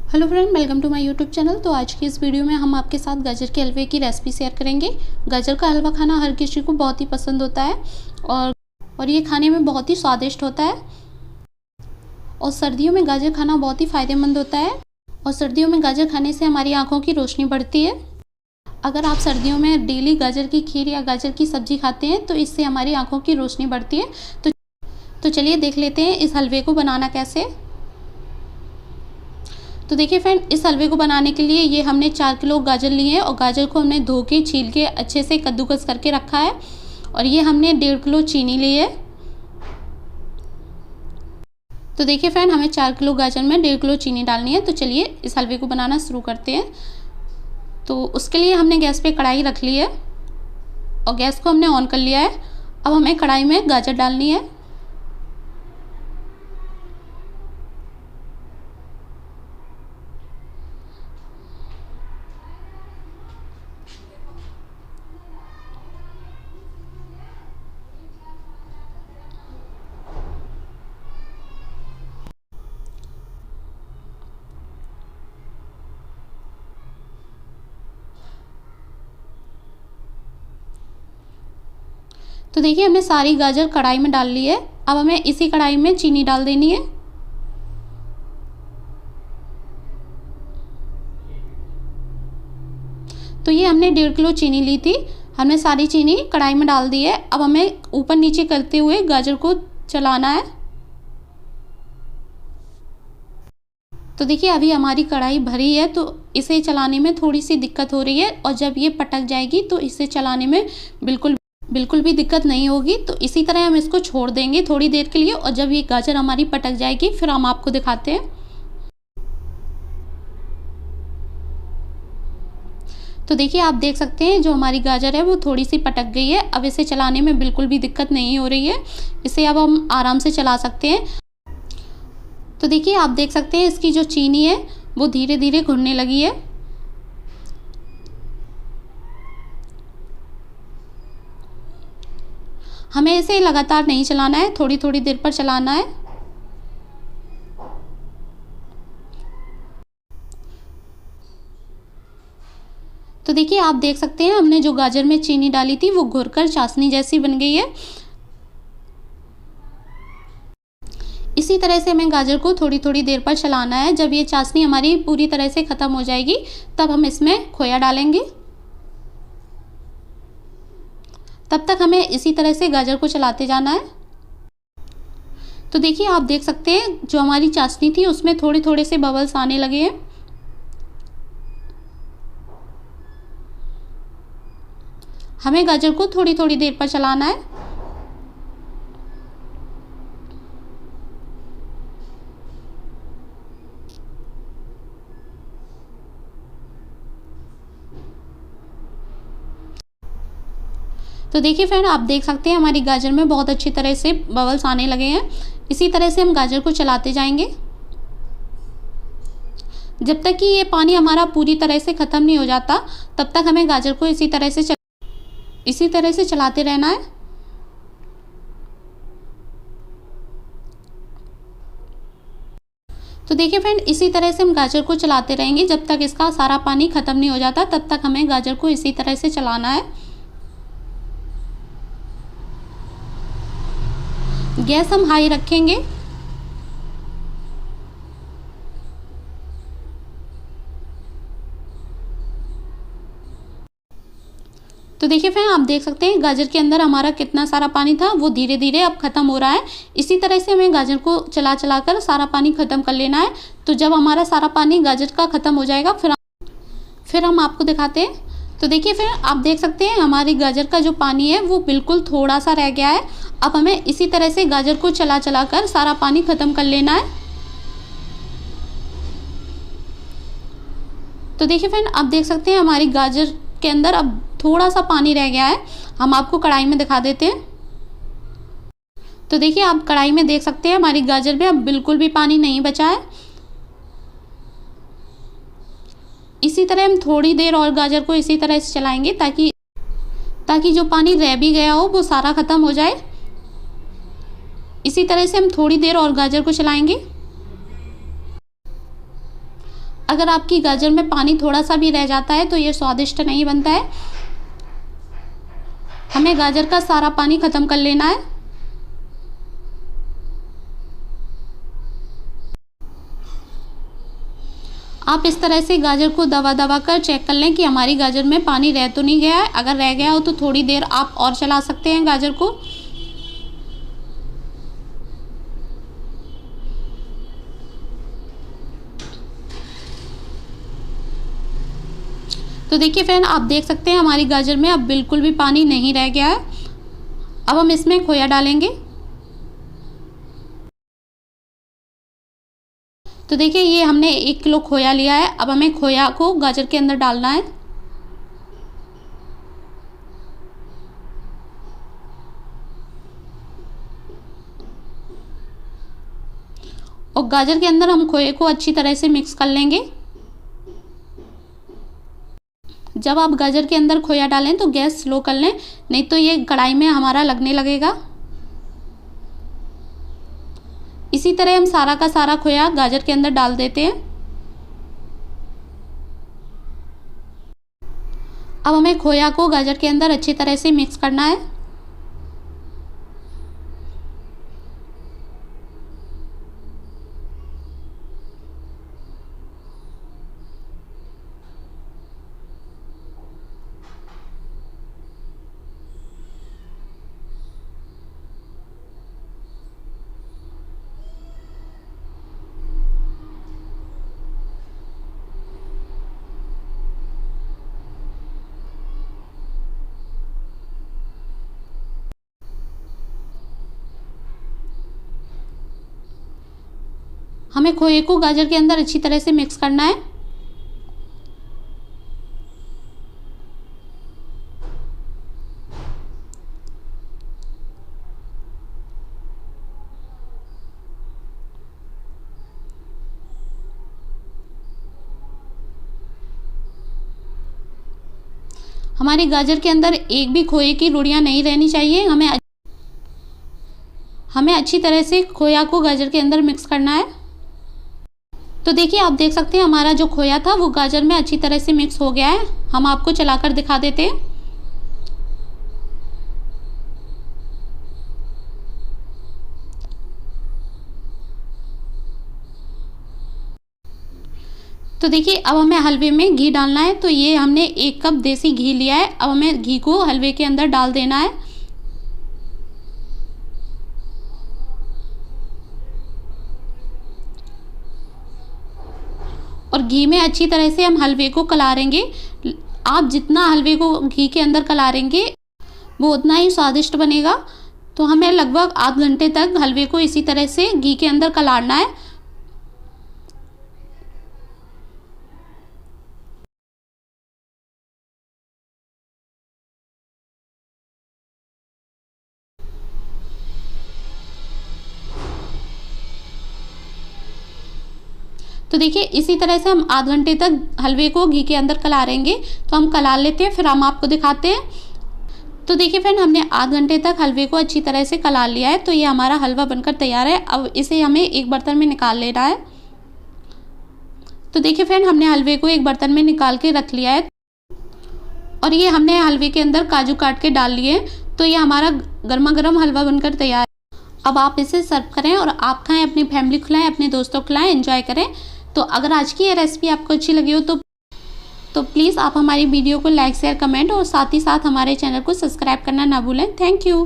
Hello friend, welcome to my YouTube channel. तो आज की इस वीडियो में हम आपके साथ गाजर के हलवे की रेसिपी शेयर करेंगे। गाजर का हलवा खाना हर किसी को बहुत ही पसंद होता है और ये खाने में बहुत ही स्वादिष्ट होता है। और सर्दियों में गाजर खाना बहुत ही फ़ायदेमंद होता है और सर्दियों में गाजर खाने से हमारी आँखों की रोशनी बढ़ती है। अगर आप सर्दियों में डेली गाजर की खीर या गाजर की सब्ज़ी खाते हैं तो इससे हमारी आँखों की रोशनी बढ़ती है। तो चलिए देख लेते हैं इस हलवे को बनाना कैसे। तो देखिए फ्रेंड, इस हलवे को बनाने के लिए ये हमने 4 किलो गाजर लिए हैं और गाजर को हमने धो के छील के अच्छे से कद्दूकस करके रखा है। और ये हमने 1.5 किलो चीनी ली है। तो देखिए फ्रेंड, हमें 4 किलो गाजर में 1.5 किलो चीनी डालनी है। तो चलिए इस हलवे को बनाना शुरू करते हैं। तो उसके लिए हमने गैस पे कढ़ाई रख ली है और गैस को हमने ऑन कर लिया है। अब हमें कढ़ाई में गाजर डालनी है। तो देखिए हमने सारी गाजर कढ़ाई में डाल ली है। अब हमें इसी कढ़ाई में चीनी डाल देनी है। तो ये हमने 1.5 किलो चीनी ली थी, हमने सारी चीनी कढ़ाई में डाल दी है। अब हमें ऊपर नीचे करते हुए गाजर को चलाना है। तो देखिए अभी हमारी कढ़ाई भरी है तो इसे चलाने में थोड़ी सी दिक्कत हो रही है और जब ये पटक जाएगी तो इसे चलाने में बिल्कुल भी दिक्कत नहीं होगी। तो इसी तरह हम इसको छोड़ देंगे थोड़ी देर के लिए और जब ये गाजर हमारी पटक जाएगी फिर हम आपको दिखाते हैं। तो देखिए आप देख सकते हैं जो हमारी गाजर है वो थोड़ी सी पटक गई है। अब इसे चलाने में बिल्कुल भी दिक्कत नहीं हो रही है, इसे अब हम आराम से चला सकते हैं। तो देखिए आप देख सकते हैं इसकी जो चीनी है वो धीरे धीरे घुलने लगी है। हमें इसे लगातार नहीं चलाना है, थोड़ी थोड़ी देर पर चलाना है। तो देखिए आप देख सकते हैं हमने जो गाजर में चीनी डाली थी वो घुलकर चाशनी जैसी बन गई है। इसी तरह से हमें गाजर को थोड़ी थोड़ी देर पर चलाना है। जब ये चाशनी हमारी पूरी तरह से ख़त्म हो जाएगी तब हम इसमें खोया डालेंगे। तब तक हमें इसी तरह से गाजर को चलाते जाना है। तो देखिए आप देख सकते हैं जो हमारी चाशनी थी उसमें थोड़े थोड़े से बबल्स आने लगे हैं। हमें गाजर को थोड़ी थोड़ी देर पर चलाना है। तो देखिए फ्रेंड, आप देख सकते हैं हमारी गाजर में बहुत अच्छी तरह से बबल्स आने लगे हैं। इसी तरह से हम गाजर को चलाते जाएंगे जब तक कि ये पानी हमारा पूरी तरह से ख़त्म नहीं हो जाता। तब तक हमें गाजर को इसी तरह से चलाते रहना है। तो देखिए फ्रेंड, इसी तरह से हम गाजर को चलाते रहेंगे जब तक इसका सारा पानी ख़त्म नहीं हो जाता। तब तक हमें गाजर को इसी तरह से चलाना है। गैस हम हाई रखेंगे। तो देखिए फ्रेंड, आप देख सकते हैं गाजर के अंदर हमारा कितना सारा पानी था वो धीरे धीरे अब ख़त्म हो रहा है। इसी तरह से हमें गाजर को चला चला कर सारा पानी ख़त्म कर लेना है। तो जब हमारा सारा पानी गाजर का ख़त्म हो जाएगा फिर हम आपको दिखाते हैं। तो देखिए फिर आप देख सकते हैं हमारी गाजर का जो पानी है वो बिल्कुल थोड़ा सा रह गया है। अब हमें इसी तरह से गाजर को चला चला कर सारा पानी ख़त्म कर लेना है। तो देखिए फ्रेंड, आप देख सकते हैं हमारी गाजर के अंदर अब थोड़ा सा पानी रह गया है। हम आपको कढ़ाई में दिखा देते हैं। तो देखिए आप कढ़ाई में देख सकते हैं हमारी गाजर में अब बिल्कुल भी पानी नहीं बचा है। इसी तरह हम थोड़ी देर और गाजर को इसी तरह से चलाएंगे ताकि जो पानी रह भी गया हो वो सारा ख़त्म हो जाए। इसी तरह से हम थोड़ी देर और गाजर को चलाएंगे। अगर आपकी गाजर में पानी थोड़ा सा भी रह जाता है तो ये स्वादिष्ट नहीं बनता है। हमें गाजर का सारा पानी ख़त्म कर लेना है। आप इस तरह से गाजर को दबा दबा कर चेक कर लें कि हमारी गाजर में पानी रह तो नहीं गया है। अगर रह गया हो तो थोड़ी देर आप और चला सकते हैं गाजर को। तो देखिए फ्रेंड, आप देख सकते हैं हमारी गाजर में अब बिल्कुल भी पानी नहीं रह गया है। अब हम इसमें खोया डालेंगे। तो देखिए ये हमने 1 किलो खोया लिया है। अब हमें खोया को गाजर के अंदर डालना है। और गाजर के अंदर हम खोए को अच्छी तरह से मिक्स कर लेंगे। जब आप गाजर के अंदर खोया डालें तो गैस स्लो कर लें, नहीं तो ये कढ़ाई में हमारा लगने लगेगा। इसी तरह हम सारा का सारा खोया गाजर के अंदर डाल देते हैं। अब हमें खोया को गाजर के अंदर अच्छी तरह से मिक्स करना है। हमें खोए को गाजर के अंदर अच्छी तरह से मिक्स करना है। हमारी गाजर के अंदर एक भी खोए की रोटियां नहीं रहनी चाहिए। हमें अच्छी तरह से खोया को गाजर के अंदर मिक्स करना है। तो देखिए आप देख सकते हैं हमारा जो खोया था वो गाजर में अच्छी तरह से मिक्स हो गया है। हम आपको चलाकर दिखा देते हैं। तो देखिए अब हमें हलवे में घी डालना है। तो ये हमने 1 कप देसी घी लिया है। अब हमें घी को हलवे के अंदर डाल देना है। और घी में अच्छी तरह से हम हलवे को कलारेंगे। आप जितना हलवे को घी के अंदर कलारेंगे वो उतना ही स्वादिष्ट बनेगा। तो हमें लगभग आध घंटे तक हलवे को इसी तरह से घी के अंदर कलारना है। तो देखिए इसी तरह से हम आध घंटे तक हलवे को घी के अंदर कलारेंगे। तो हम कलार लेते हैं, फिर हम आपको दिखाते हैं। तो देखिए फ्रेंड, हमने आध घंटे तक हलवे को अच्छी तरह से कलार लिया है। तो ये हमारा हलवा बनकर तैयार है। अब इसे हमें एक बर्तन में निकाल लेना है। तो देखिए फ्रेंड, हमने हलवे को एक बर्तन में निकाल के रख लिया है। और ये हमने हलवे के अंदर काजू काट के डाल लिए। तो ये हमारा गर्मा गर्म हलवा बनकर तैयार है। अब आप इसे सर्व करें और आप खाएं, अपनी फैमिली को खिलाएं, अपने दोस्तों को खिलाएं, एंजॉय करें। तो अगर आज की ये रेसिपी आपको अच्छी लगी हो तो प्लीज़ आप हमारी वीडियो को लाइक शेयर कमेंट और साथ ही साथ हमारे चैनल को सब्सक्राइब करना ना भूलें। Thank you.